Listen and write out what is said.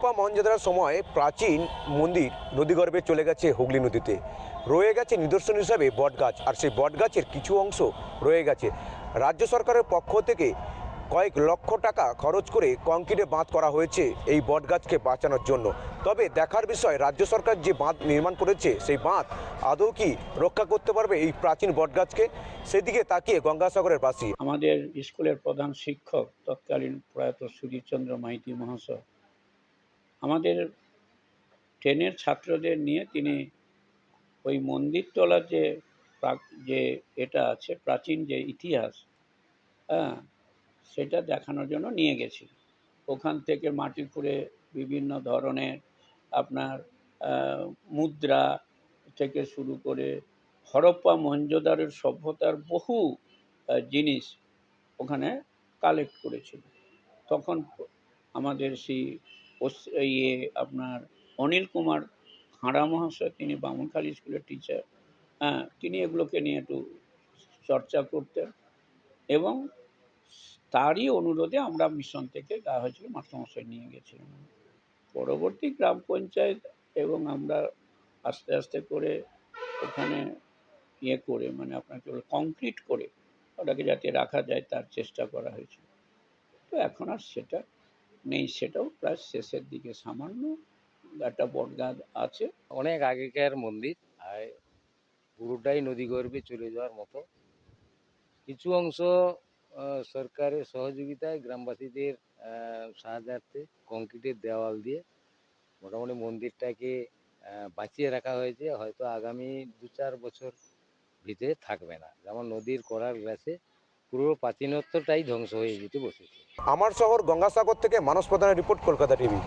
হরপ্পা মহেঞ্জোদারোর সময় প্রাচীন মন্দির নদীগর্ভে চলে গেছে হুগলি নদীতে। রয়ে গেছে নিদর্শন হিসাবে বটগাছ, আর সেই বটগাছের কিছু অংশ রয়ে গেছে। রাজ্য সরকারের পক্ষ থেকে কয়েক লক্ষ টাকা খরচ করে কংক্রিটে বাঁধ করা হয়েছে এই বটগাছকে বাঁচানোর জন্য। তবে দেখার বিষয়, রাজ্য সরকার যে বাঁধ নির্মাণ করেছে সেই বাঁধ আদৌ কি রক্ষা করতে পারবে এই প্রাচীন বটগাছকে? সেদিকে তাকিয়ে গঙ্গাসাগরের বাসী। আমাদের স্কুলের প্রধান শিক্ষক তৎকালীন প্রয়াত সুধীরচন্দ্র মাইতি মহাশয় আমাদের 10-এর ছাত্রদের নিয়ে তিনি ওই মন্দিরতলার যে এটা আছে প্রাচীন যে ইতিহাস, হ্যাঁ, সেটা দেখানোর জন্য নিয়ে গেছি। ওখান থেকে মাটি খুঁড়ে বিভিন্ন ধরনের আপনার মুদ্রা থেকে শুরু করে হরপ্পা মহেঞ্জোদারোর সভ্যতার বহু জিনিস ওখানে কালেক্ট করেছিল। তখন আমাদের সেই আপনার অনিল কুমার খাঁড়া মহাশয়, তিনি বামুনখালী স্কুলের টিচার, হ্যাঁ, তিনি এগুলোকে নিয়ে একটু চর্চা করতেন এবং তারই অনুরোধে আমরা মিশন থেকে দেওয়া হয়েছিল, মাস্টারমশাই নিয়ে গেছিলেন। পরবর্তী গ্রাম পঞ্চায়েত এবং আমরা আস্তে আস্তে করে ওখানে করে মানে আপনার কংক্রিট করে ওটাকে যাতে রাখা যায় তার চেষ্টা করা হয়েছিল। তো এখন আর সেটা নেই, সেটাও প্রায় শেষের দিকে। সামান্য একটা বটগাছ আছে। অনেক আগেকার মন্দির, আর পুরোটাই নদীগর্ভে চলে যাওয়ার মতো। কিছু অংশ সরকারের সহযোগিতায় গ্রামবাসীদের সাহায্যার্থে কংক্রিটের দেওয়াল দিয়ে মোটামুটি মন্দিরটাকে বাঁচিয়ে রাখা হয়েছে। হয়তো আগামী 2-4 বছর ভিতরে থাকবে না, যেমন নদীর করার গ্লাসে পুরো প্রাচীনত্বটাই ধ্বংস হয়ে যেতে বসেছে। আমার শহর গঙ্গাসাগর থেকে মানস প্রধানের রিপোর্ট, কলকাতা টিভি।